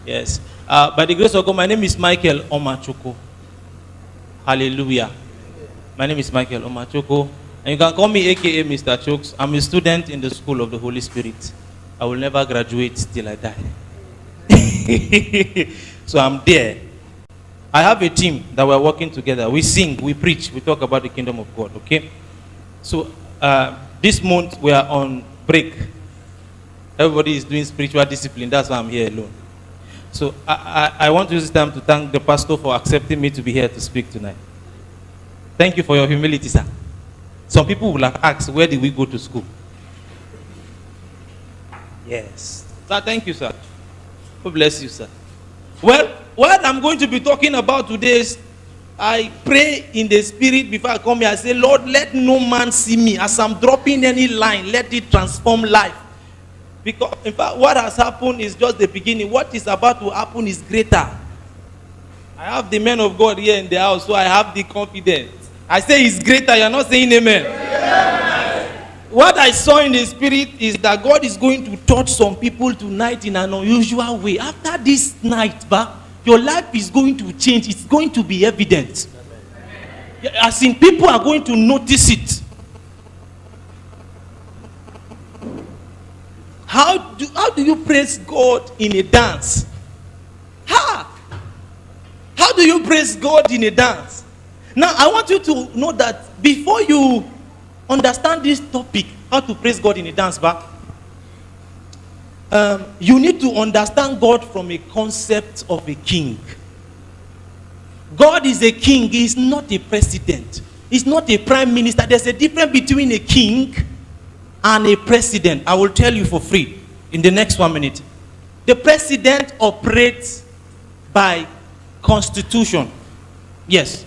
Yes. By the grace of God, my name is Michael Omachoko. Hallelujah. My name is Michael Omachoko. And you can call me AKA Mr. Chokes. I'm a student in the School of the Holy Spirit. I will never graduate till I die. So I'm there. I have a team that we're working together. We sing, we preach, we talk about the kingdom of God, okay? So this month we are on break. Everybody is doing spiritual discipline. That's why I'm here alone. So I want to use this time to thank the pastor for accepting me to be here to speak tonight. Thank you for your humility, sir. Some people will have asked, where did we go to school? Yes. Sir, thank you, sir. God bless you, sir. Well, what I'm going to be talking about today is, I pray in the spirit before I come here. I say, Lord, let no man see me. As I'm dropping any line, let it transform life. Because, in fact, what has happened is just the beginning. What is about to happen is greater. I have the men of God here in the house, so I have the confidence. I say it's greater. You're not saying amen. Yes. What I saw in the spirit is that God is going to touch some people tonight in an unusual way. After this night, your life is going to change. It's going to be evident. As in, people are going to notice it. How do you praise God in a dance? How do you praise God in a dance? Now, I want you to know that before you understand this topic, how to praise God in a dance, you need to understand God from a concept of a king. God is a king. He is not a president. He's not a prime minister. There's a difference between a king and a president. I will tell you for free in the next 1 minute. The president operates by constitution. Yes.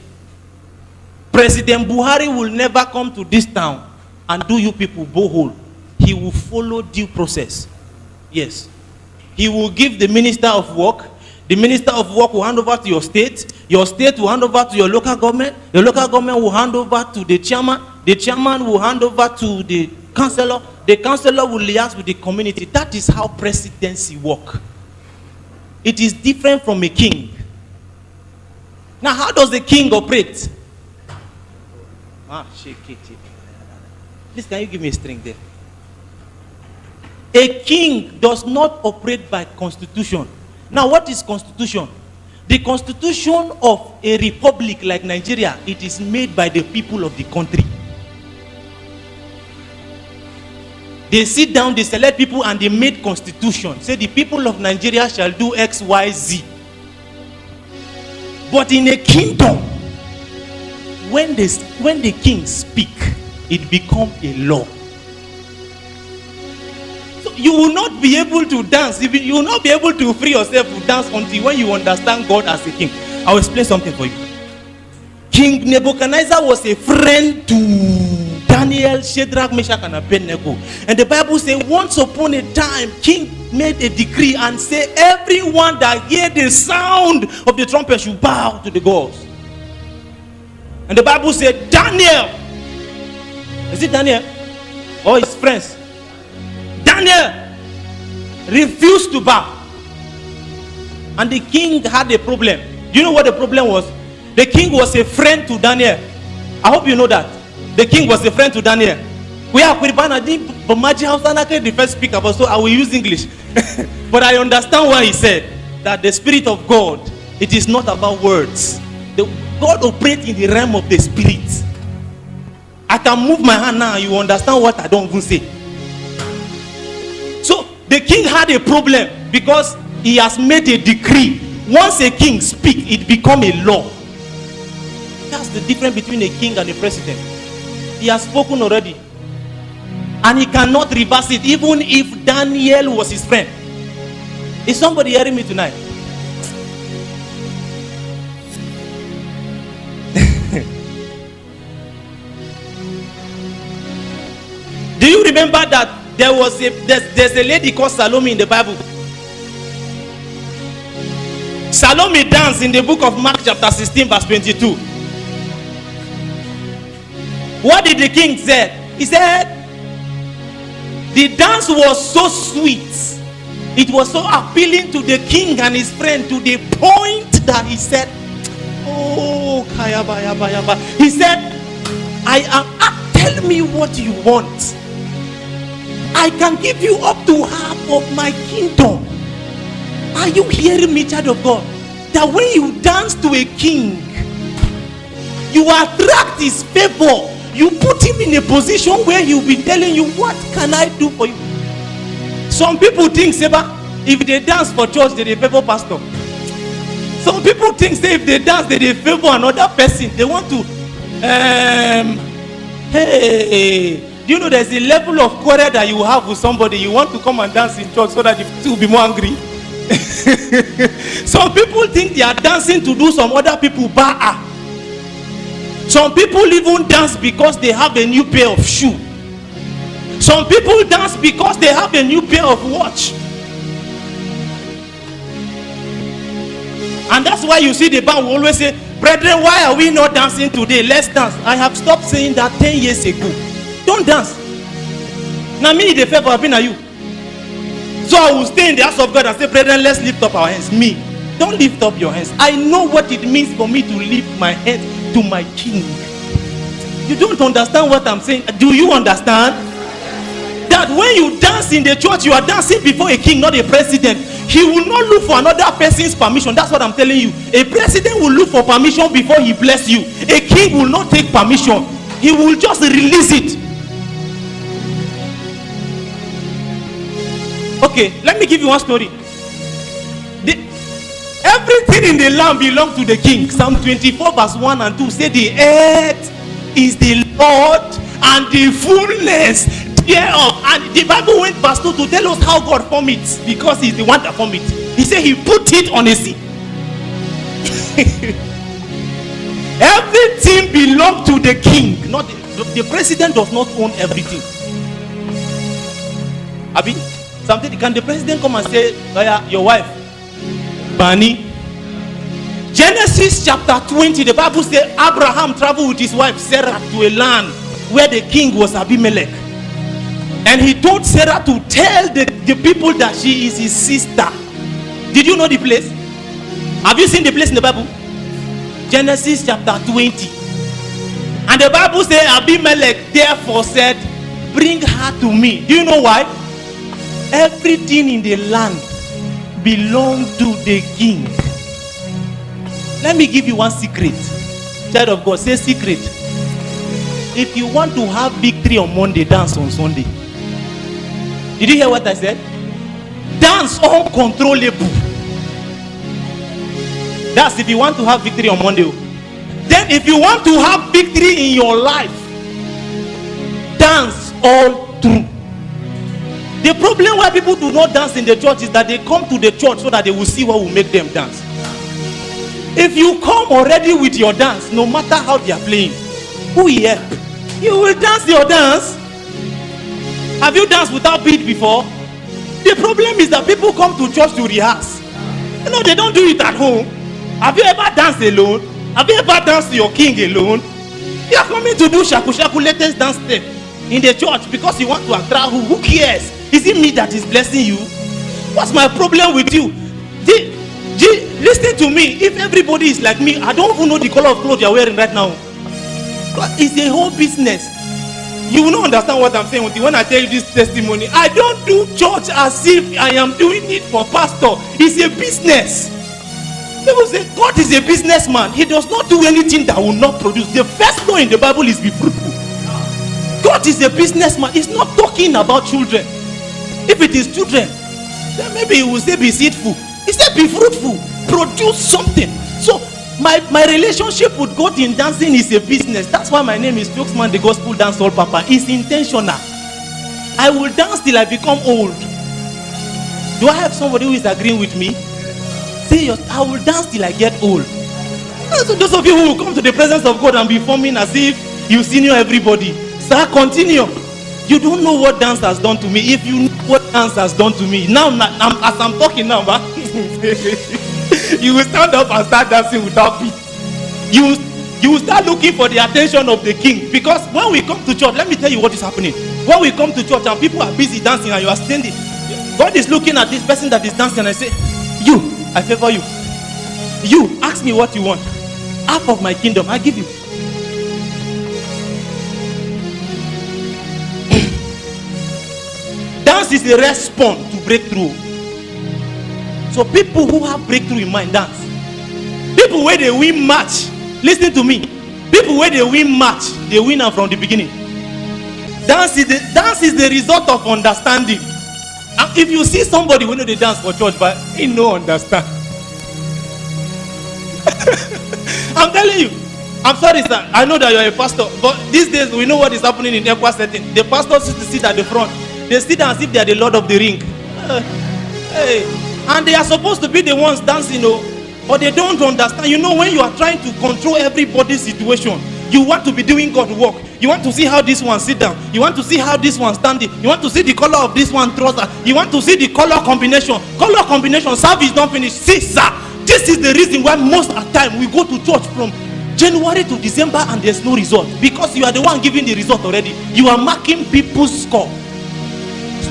President Buhari will never come to this town and do you people borehole. He will follow due process. Yes. He will give the minister of work. The minister of work will hand over to your state. Your state will hand over to your local government. Your local government will hand over to the chairman. The chairman will hand over to the councillor. The councillor will liaise with the community. That is how presidency works. It is different from a king. Now, how does the king operate? Shake it. Please, can you give me a string there? A king does not operate by constitution. Now, what is constitution? The constitution of a republic like Nigeria, it is made by the people of the country. They sit down, they select people, and they made constitution. Say the people of Nigeria shall do X, Y, Z. But in a kingdom, when the king speak, it becomes a law. So you will not be able to dance. You will not be able to free yourself to dance until when you understand God as a king. I will explain something for you. King Nebuchadnezzar was a friend to Daniel, Shadrach, Meshach, and Abednego. And the Bible says, once upon a time, king made a decree and said, everyone that hear the sound of the trumpet should bow to the gods. And the Bible said, Daniel, is it Daniel or his friends? Daniel refused to bow. And the king had a problem. Do you know what the problem was? The king was a friend to Daniel. I hope you know that. The king was a friend to Daniel. We are the first speaker, but so I will use English. But I understand why he said that the Spirit of God, it is not about words. God operates in the realm of the spirit. I can move my hand now, you understand what I don't even say. So the king had a problem because he has made a decree. Once a king speaks, it becomes a law. That's the difference between a king and a president. He has spoken already. And he cannot reverse it, even if Daniel was his friend. Is somebody hearing me tonight? Do you remember that there's a lady called Salome in the Bible? Salome danced in the book of Mark chapter 16 verse 22. What did the king say? He said, the dance was so sweet It was so appealing to the king and his friend to the point that he said, oh, Kayaba. He said, tell me what you want. I can give you up to half of my kingdom. Are you hearing me, child of God? That when you dance to a king, you attract his favor. You put him in a position where he'll be telling you, what can I do for you? Some people think, Seba, if they dance for church, they favor pastor. Some people think, say, if they dance, they favor another person. They want to, hey, do you know there's a level of quarrel that you have with somebody? You want to come and dance in church so that the person will be more angry. Some people think they are dancing to do some other people bad. Some people even dance because they have a new pair of shoe. Some people dance because they have a new pair of watch. And that's why you see the band will always say, brethren, why are we not dancing today? Let's dance. I have stopped saying that 10 years ago. Don't dance. Now me the favor have been at you. So I will stay in the house of God and say, brethren, let's lift up our hands. Me, don't lift up your hands. I know what it means for me to lift my hands to my king. You don't understand what I'm saying. Do you understand? That when you dance in the church, you are dancing before a king, not a president. He will not look for another person's permission. That's what I'm telling you. A president will look for permission before he bless you. A king will not take permission. He will just release it. Okay, let me give you one story. Everything in the land belongs to the king. Psalm 24 verse 1 and 2 say the earth is the Lord and the fullness thereof. And the Bible went verse 2 to tell us how God formed it, because he's the one that formed it. He said he put it on a sea. Everything belongs to the king. Not the president does not own everything. Abi, something, can the president come and say, oh yeah, your wife Bani? Genesis chapter 20, the Bible says Abraham traveled with his wife Sarah to a land where the king was Abimelech. And he told Sarah to tell the people that she is his sister. Did you know the place? Have you seen the place in the Bible? Genesis chapter 20. And the Bible says Abimelech therefore said, bring her to me. Do you know why? Everything in the land belonged to the king. Let me give you one secret. Child of God, say secret. If you want to have victory on Monday, dance on Sunday. Did you hear what I said? Dance uncontrollable. That's if you want to have victory on Monday. Then if you want to have victory in your life, dance all through. The problem why people do not dance in the church is that they come to the church so that they will see what will make them dance. If you come already with your dance, no matter how they are playing, who here? You will dance your dance. Have you danced without beat before? The problem is that people come to church to rehearse. You know, they don't do it at home. Have you ever danced alone? Have you ever danced to your king alone? You are coming to do shaku shaku latest dance step in the church because you want to attract who cares? Is it me that is blessing you? What's my problem with you? Listen to me. If everybody is like me, I don't even know the color of clothes you are wearing right now. But it's a whole business. You will not understand what I'm saying when I tell you this testimony. I don't do church as if I am doing it for pastor. It's a business. People say God is a businessman. He does not do anything that will not produce. The first law in the Bible is be fruitful. God is a businessman. He's not talking about children. If it is children, then maybe he will say be seedful. He said be fruitful, produce something. So my relationship with God in dancing is a business. That's why my name is Spokesman the Gospel Dance Hall Papa. It's intentional. I will dance till I become old. Do I have somebody who is agreeing with me? Say I will dance till I get old. So those of you who will come to the presence of God and be forming as if you senior everybody, sir, continue. You don't know what dance has done to me. If you know what dance has done to me, now as I'm talking now, you will stand up and start dancing without beat. You will start looking for the attention of the king. Because when we come to church, let me tell you what is happening. When we come to church and people are busy dancing and you are standing, God is looking at this person that is dancing and I say, you, I favor you. You, ask me what you want. Half of my kingdom, I give you. Dance is a response to breakthrough. So people who have breakthrough in mind dance. People where they win match, listen to me. People where they win match, they win am from the beginning. Dance is the result of understanding. And if you see somebody who know they dance for church, but he no understand. I'm telling you. I'm sorry, sir. I know that you're a pastor, but these days we know what is happening in Equa setting. The pastors used to sit at the front. They sit as if they are the Lord of the Ring. Hey. And they are supposed to be the ones dancing, but they don't understand. You know, when you are trying to control everybody's situation, you want to be doing God work. You want to see how this one sit down. You want to see how this one standing. You want to see the color of this one trouser. You want to see the color combination. Color combination, service not finished. See, sir, this is the reason why most of the time we go to church from January to December and there's no result. Because you are the one giving the result already. You are marking people's score.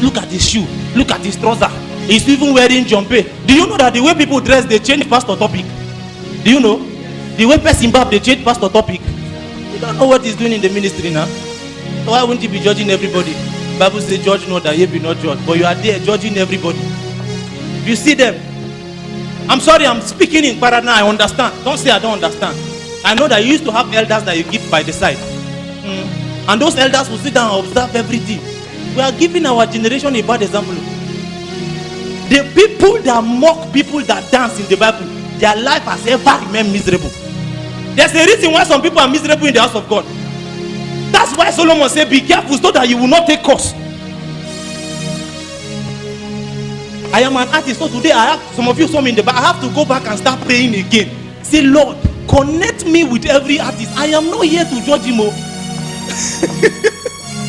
Look at his shoe. Look at his trouser. He's even wearing jumper. Do you know that the way people dress, they change pastor topic? Do you know? The way person bab, they change pastor topic. You don't know what he's doing in the ministry now. So why wouldn't he be judging everybody? Bible says, judge not that ye be not judged. But you are there judging everybody. You see them. I'm sorry, I'm speaking in para now. I understand. Don't say I don't understand. I know that you used to have elders that you keep by the side. And those elders will sit down and observe everything. We are giving our generation a bad example. The people that mock people that dance in the Bible, their life has ever remained miserable. There's a reason why some people are miserable in the house of God. That's why Solomon said, be careful so that you will not take curse. I am an artist, so today I have some of you saw me in the back. I have to go back and start praying again. Say, Lord, connect me with every artist. I am not here to judge him.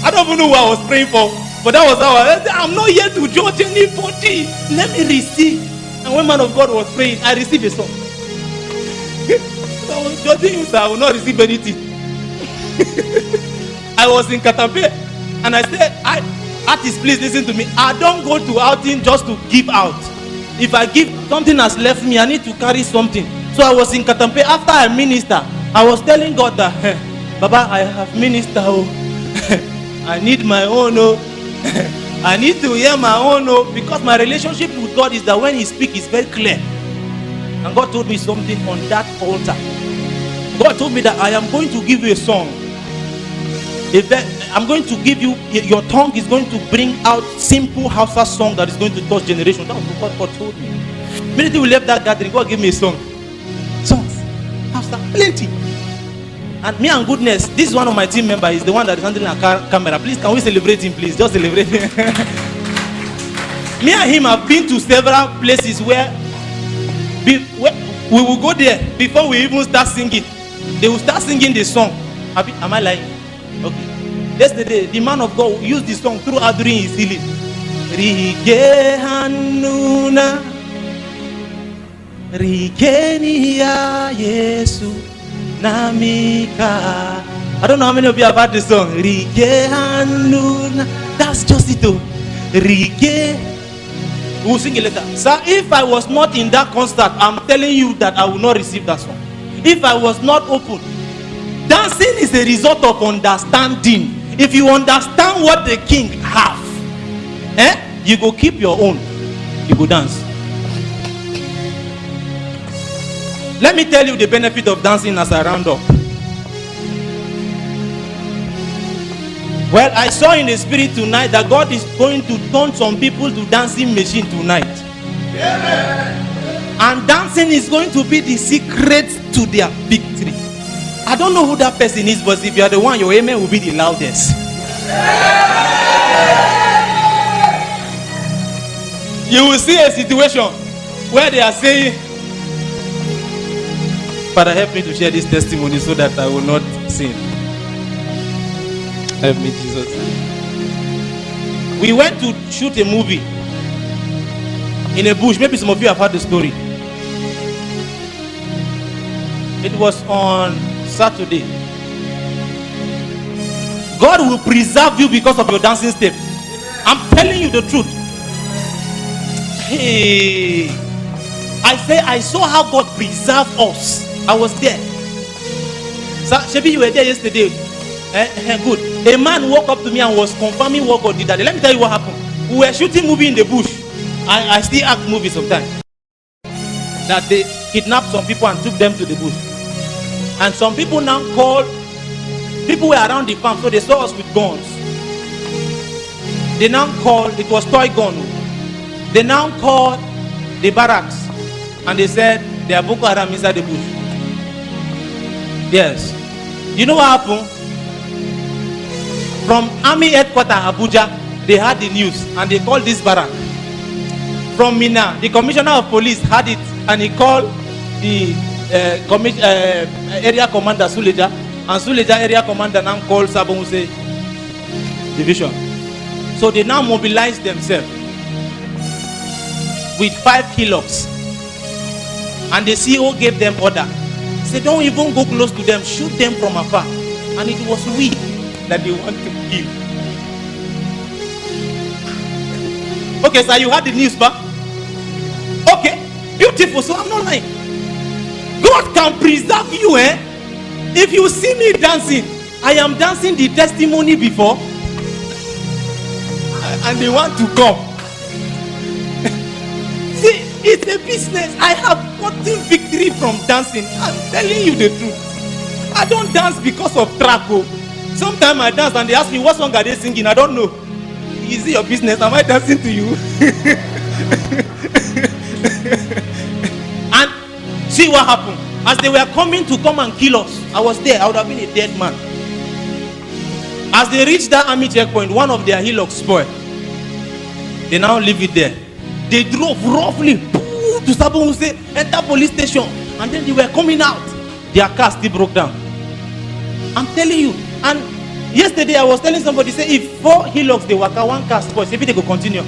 I don't even know who I was praying for, but that was how I said, I'm not here to judge anybody. Let me receive. And when man of God was praying, I received a song. I was judging him, so I will not receive anything. I was in Katampe, and I said, artists, please listen to me. I don't go to outing just to give out. If I give, something has left me, I need to carry something. So I was in Katampe. After I minister, I was telling God that, Baba, I have ministered. I need my own. I need to hear my own. Because my relationship with God is that when He speaks, it's very clear. And God told me something on that altar. God told me that I am going to give you a song. I'm going to give you, your tongue is going to bring out simple Hausa song that is going to touch generation. That was what God told me. Immediately we left that gathering, God gave me a song. Songs, Hausa, plenty. And me and goodness, this is one of my team members. He's the one that is handling our camera. Please, can we celebrate him, please? Just celebrate him. Me and him have been to several places where we will go there before we even start singing. They will start singing the song. Am I lying? Okay. Yesterday, the man of God used the song throughout during his healing. Rige hanuna, Rikenia Yesu Namika. I don't know how many of you have heard the song. Rige hanuna. That's just it. Rige. We'll sing it later. Sir, if I was not in that concert, I'm telling you that I will not receive that song. If I was not open. Dancing is a result of understanding. If you understand what the king have, you go keep your own. You go dance. Let me tell you the benefit of dancing as I round up. Well, I saw in the spirit tonight that God is going to turn some people to dancing machine tonight. Amen. And dancing is going to be the secret to their victory. I don't know who that person is, but if you are the one, your amen will be the loudest. You will see a situation where they are saying, Father, help me to share this testimony so that I will not sin. Help me, Jesus. We went to shoot a movie in a bush. Maybe some of you have heard the story. It was on Saturday. God will preserve you because of your dancing step. I'm telling you the truth. Hey, I say I saw how God preserved us. I was there. So, Shebi, you were there yesterday. Good. A man walked up to me and was confirming what God did that day. Let me tell you what happened. We were shooting movie in the bush. I still act movies sometimes. That they kidnapped some people and took them to the bush. And some people now called. People were around the farm, so they saw us with guns. They now called. It was toy gun. They now called the barracks and they said they are Boko Haram inside the bush. Yes. You know what happened? From Army Headquarters Abuja, they had the news and they called this barrack. From Mina, the Commissioner of Police had it and he called the area commander Suleja, and Suleja area commander now called Sabonse division. So they now mobilized themselves with 5 hillocks, and the CEO gave them order. Say, don't even go close to them, shoot them from afar. And it was we that they want to kill. Okay, sir, you had the news back. Okay, beautiful. So I'm not lying. God can preserve you, eh? If you see me dancing, I am dancing the testimony before, and they want to come. See, it's a business. I have gotten victory from dancing. I'm telling you the truth. I don't dance because of track. Sometimes I dance and they ask me what song are they singing. I don't know. Is it your business? Am I dancing to you? And see what happened. As they were coming to come and kill us, I was there. I would have been a dead man. As they reached that army checkpoint, one of their hillocks spoiled. They now leave it there. They drove roughly to Sabonse, enter police station, and then they were coming out. Their car still broke down. I'm telling you. And yesterday I was telling somebody, say if 4 hillocks they work out, 1 car spoils, maybe they could continue.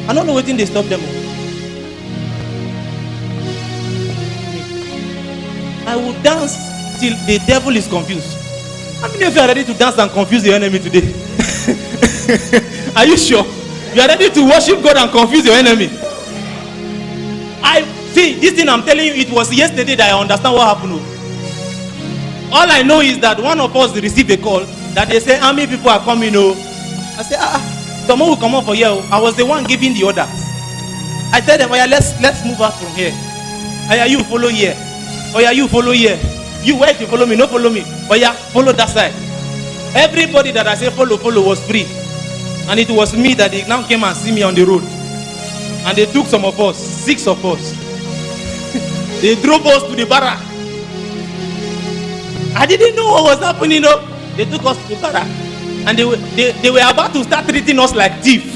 I don't know what thing they stop them. I will dance till the devil is confused. How many of you are ready to dance and confuse your enemy today? Are you sure? You are ready to worship God and confuse your enemy? I see this thing I'm telling you, it was yesterday that I understand what happened. All I know is that one of us received a call that they say army people are coming. I say, someone will come up for here. I was the one giving the orders. I tell them, oh yeah, let's move out from here. Oh yeah, you follow here. Oh yeah, you follow here. You wait to follow me, no follow me. Oh yeah, follow that side. Everybody that I say follow was free. And it was me that they now came and see me on the road. And they took some of us, 6 of us. They drove us to the barrack. I didn't know what was happening. They took us to the barrack. And they were about to start treating us like thieves.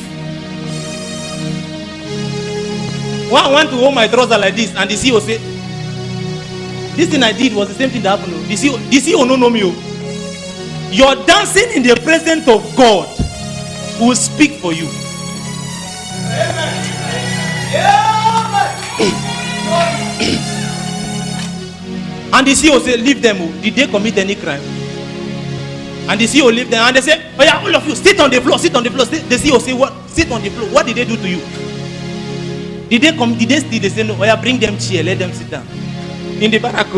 One went to hold my trouser like this, and the CEO said, this thing I did was the same thing that happened. The CEO no know me. Your dancing in the presence of God will speak for you. And the CEO said, leave them. Did they commit any crime? And the CEO leave them, and they say, oh yeah, all of you, sit on the floor, sit on the floor. The CEO say, what? Sit on the floor. What did they do to you? Did they come? Did they steal? They say, no, oh yeah, bring them chair, let them sit down. In the barrack.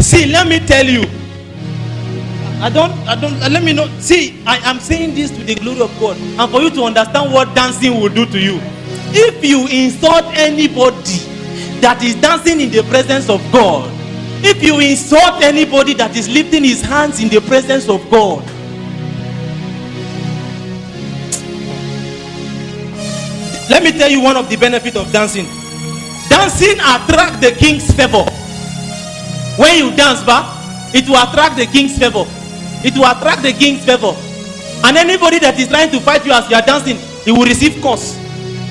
See, let me tell you. Let me know. See, I am saying this to the glory of God. And for you to understand what dancing will do to you. If you insult anybody that is dancing in the presence of God, if you insult anybody that is lifting his hands in the presence of God, let me tell you one of the benefits of dancing. Dancing attracts the king's favor. When you dance, it will attract the king's favor. It will attract the king's favor. And anybody that is trying to fight you as you are dancing, he will receive curse.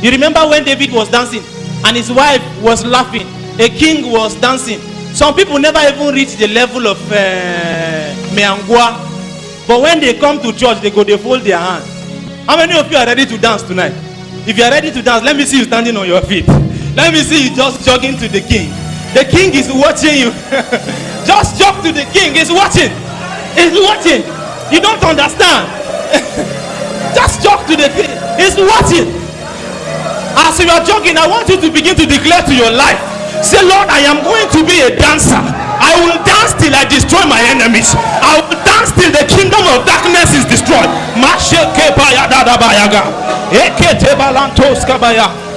You remember when David was dancing and his wife was laughing? A king was dancing. Some people never even reach the level of Meangwa. But when they come to church, they fold their hands. How many of you are ready to dance tonight? If you are ready to dance, let me see you standing on your feet. Let me see you just jogging to the king. The king is watching you. Just jog to the king. He's watching. He's watching. You don't understand. Just jog to the thing. It's worth it. As you are jogging, I want you to begin to declare to your life. Say, Lord, I am going to be a dancer. I will dance till I destroy my enemies. I will dance till the kingdom of darkness is destroyed.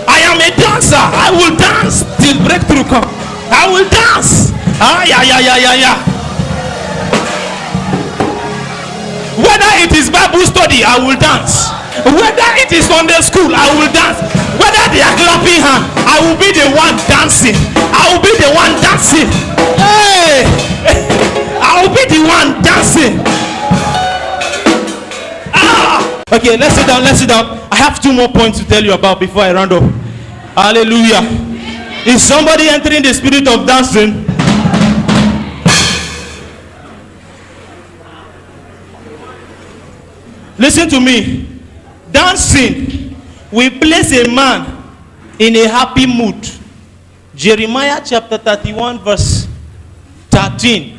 I am a dancer. I will dance till breakthrough comes. I will dance. Whether it is Bible study, I will dance. Whether it is Sunday school, I will dance. Whether they are clapping hands, I will be the one dancing. I will be the one dancing. Hey, I will be the one dancing. Okay, let's sit down. Let's sit down. I have 2 more points to tell you about before I round up. Hallelujah. Is somebody entering the spirit of dancing? Listen to me. Dancing will place a man in a happy mood. Jeremiah chapter 31 verse 13.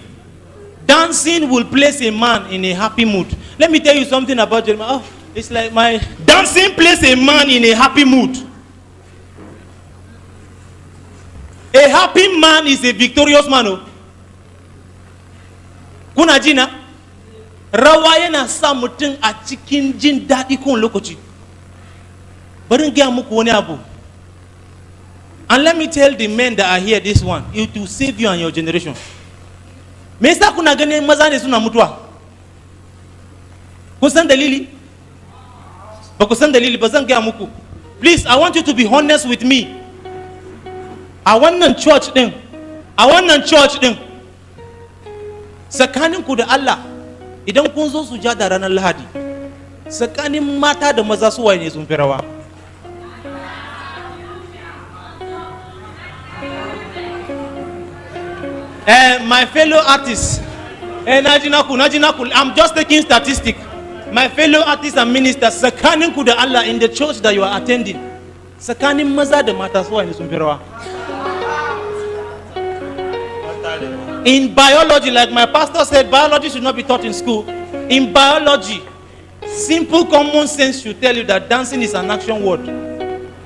Dancing will place a man in a happy mood. Let me tell you something about Jeremiah. It's like my dancing places a man in a happy mood. A happy man is a victorious man. Kuna jina? Rawa yana sa mutum a cikin jin daɗi kowane lokaci. Bari in gaya muku wani abu. And let me tell the men that are here this one, it will save you and your generation. Me yasa kuna ganin maza ne suna mutuwa? Kun san dalili? Ba ku san dalili ba zan gaya muku. Please, I want you to be honest with me. A wannan church din, tsakaninku da Allah, idan kun zo sujada ranar Lahadi, tsakanin mata da maza su waye ne sun fi rawa? My fellow artists, Najinaku, I'm just taking statistics. My fellow artists and ministers, tsakanin ku da Allah in the church that you are attending, tsakanin maza da mata su waye ne sun fi rawa? In biology, like my pastor said, biology should not be taught in school. In biology, simple common sense should tell you that dancing is an action word.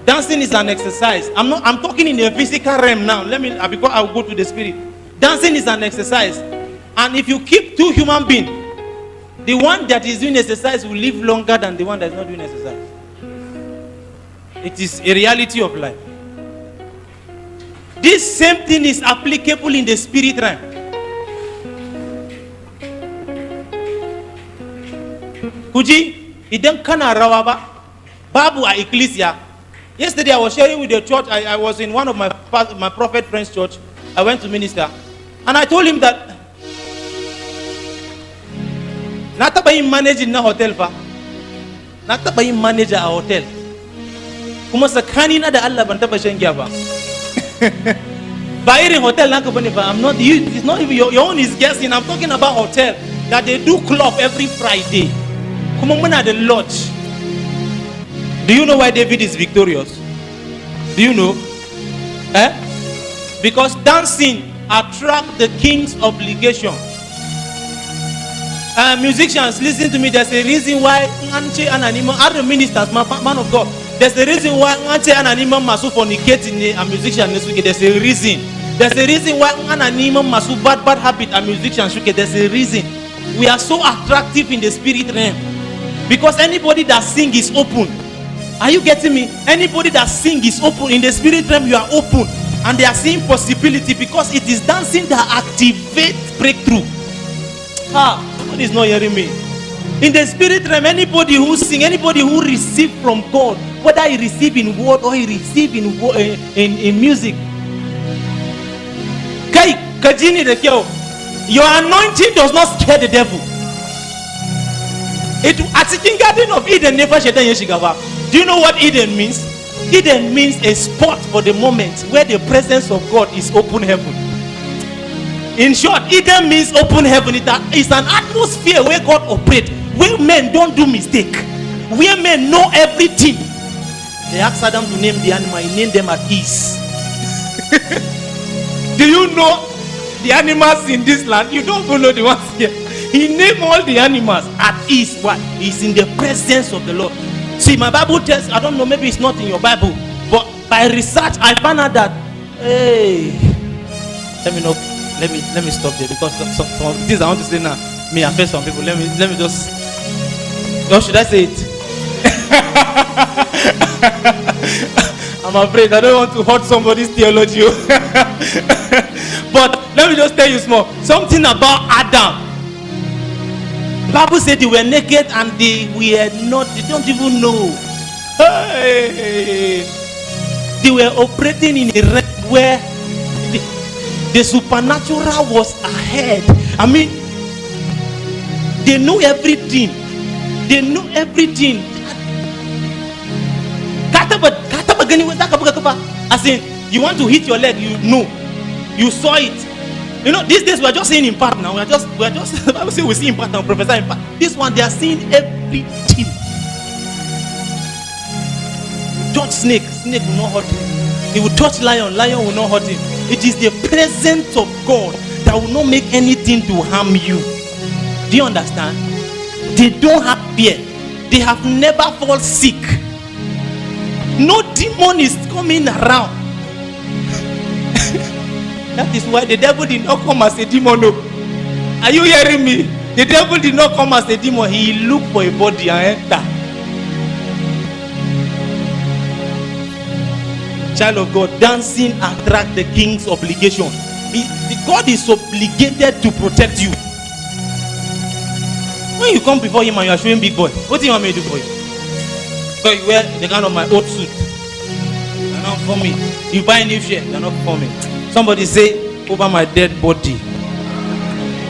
Dancing is an exercise. I'm talking in the physical realm now. Because I will go to the spirit. Dancing is an exercise. And if you keep 2 human beings, the one that is doing exercise will live longer than the one that is not doing exercise. It is a reality of life. This same thing is applicable in the spirit realm. Kuji, idan kana rawa ba, babu a ecclesia. Yesterday I was sharing with the church. I was in one of my prophet friend's church. I went to minister, and I told him that na taba yin managing na hotel fa, na taba yin manager a hotel. Kuma sakani na da Allah ban taba shan giya ba. Ba irin hotel naka bane fa. I'm not you. It's not even your own is guessing. I'm talking about hotel that they do club every Friday. Kuma muna the lodge. Do you know why David is victorious? Do you know? Because dancing attracts the king's obligation. Musicians, listen to me. There's a reason why other ministers, man of God. There's a reason why masu fornicate a musician. There's a reason. There's a reason why masu bad habit a musician. There's a reason. We are so attractive in the spirit realm because anybody that sing is open. Are you getting me? Anybody that sing is open. In the spirit realm, you are open. And they are seeing possibility because it is dancing that activates breakthrough. Somebody is not hearing me. In the spirit realm, anybody who sing, anybody who receive from God, whether he receive in word or he receive in music. Your anointing does not scare the devil. At Garden of Eden, never Shaitan Yeshigava. Do you know what Eden means? Eden means a spot for the moment where the presence of God is open heaven. In short, Eden means open heaven. It's an atmosphere where God operates, where men don't do mistake, where men know everything. They asked Adam to name the animal. He named them at ease. Do you know the animals in this land? You don't even know the ones here. He named all the animals at ease. Why? He's in the presence of the Lord. See, my Bible tells, I don't know, maybe it's not in your Bible, but by research, I found out that, hey, let me stop there, because some of the things I want to say now may affect some people. Let me just, or should I say it? I'm afraid I don't want to hurt somebody's theology. But let me just tell you small something about Adam. The Bible said they were naked and they don't even know. Hey. They were operating in a realm where the supernatural was ahead. I mean, they know everything. They know everything. As in, you want to hit your leg, you know. You saw it. You know, these days we are just seeing in part now. We are just the Bible says we see in part now, prophesy in part. This one, they are seeing everything. Touch snake will not hurt him. He will touch lion will not hurt him. It is the presence of God that will not make anything to harm you. Do you understand? They don't have fear. They have never fallen sick. No demon is coming around. That is why the devil did not come as a demon. No. Are you hearing me? The devil did not come as a demon. He looked for a body and enter. Child of God, dancing attract the king's obligation. God is obligated to protect you. When you come before him and you are showing big boy, what do you want me to do for you? So you wear the kind of my old suit. You're not for me. You buy a new shirt. You're not for me. Somebody say, over my dead body,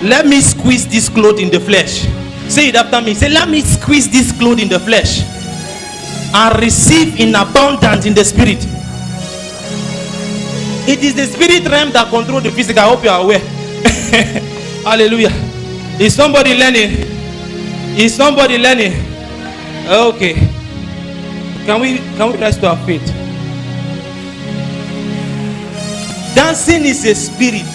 let me squeeze this cloth in the flesh. Say it after me. Say, let me squeeze this cloth in the flesh and receive in abundance in the spirit. It is the spirit realm that controls the physical. I hope you are aware. Hallelujah. Is somebody learning? Is somebody learning? Okay. Can we rise to our feet? Dancing is a spirit.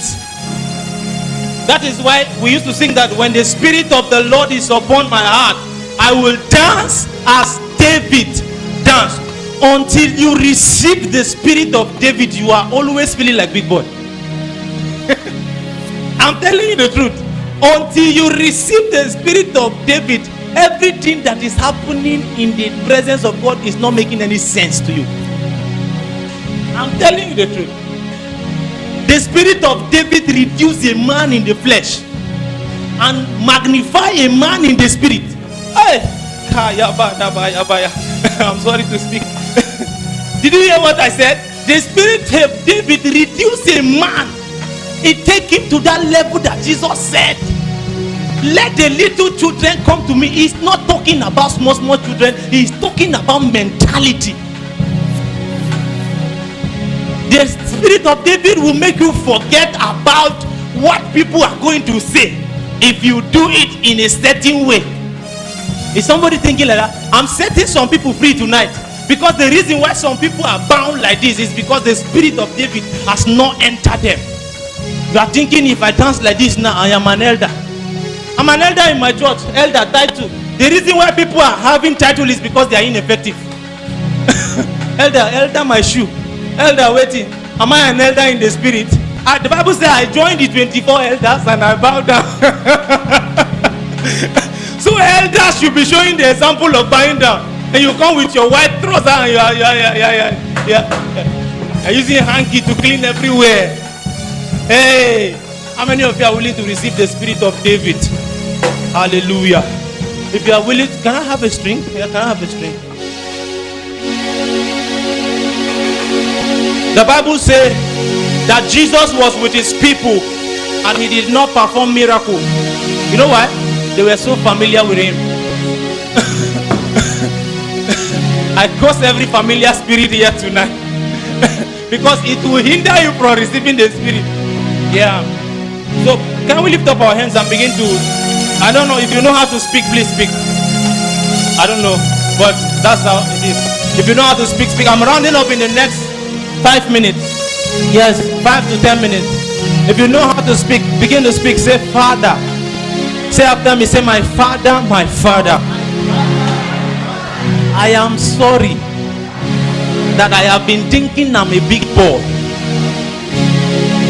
That is why we used to sing that when the spirit of the Lord is upon my heart, I will dance as David danced. Until you receive the spirit of David, you are always feeling like big boy. I'm telling you the truth. Until you receive the spirit of David, everything that is happening in the presence of God is not making any sense to you. I'm telling you the truth. The spirit of David reduced a man in the flesh and magnify a man in the spirit. Hey, I'm sorry to speak. Did you hear what I said? The spirit of David reduced a man. It take him to that level that Jesus said, let the little children come to me. He's not talking about small children. He's talking about mentality. The spirit of David will make you forget about what people are going to say if you do it in a certain way. Is somebody thinking like that? I'm setting some people free tonight, because the reason why some people are bound like this is because the spirit of David has not entered them. You are thinking, if I dance like this now, I am an elder. I'm an elder in my church, elder title. The reason why people are having title is because they are ineffective. elder my shoe. Elder waiting. Am I an elder in the spirit? The Bible says I joined the 24 elders and I bow down. So elders should be showing the example of bowing down. And you come with your white trouser and you're using hanky to clean everywhere. Hey, how many of you are willing to receive the spirit of David? Hallelujah. If you are willing, can I have a string? Yeah, can I have a string? The Bible says that Jesus was with his people and he did not perform miracles. You know why? They were so familiar with him. I curse every familiar spirit here tonight. Because it will hinder you from receiving the spirit. Yeah. So can we lift up our hands and begin to, I don't know, if you know how to speak, please speak. I don't know, but that's how it is. If you know how to speak, speak. I'm rounding up in the next 5 minutes. Yes, 5 to 10 minutes. If you know how to speak, begin to speak. Say, Father, Say after me, say, my Father, my Father, I am sorry that I have been thinking I'm a big boy.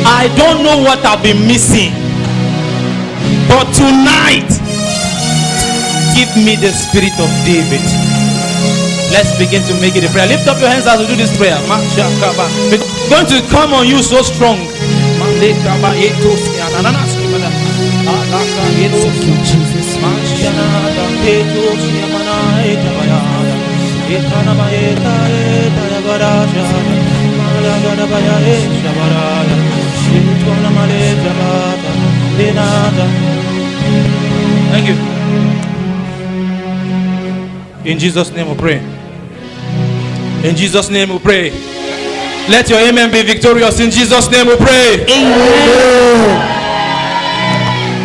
I don't know what I've been missing. But tonight, give me the spirit of David. Let's begin to make it a prayer. Lift up your hands as we do this prayer. We're going to come on you so strong. Thank you. In Jesus' name we pray. In Jesus' name we pray. Let your amen be victorious. In Jesus' name we pray. Amen.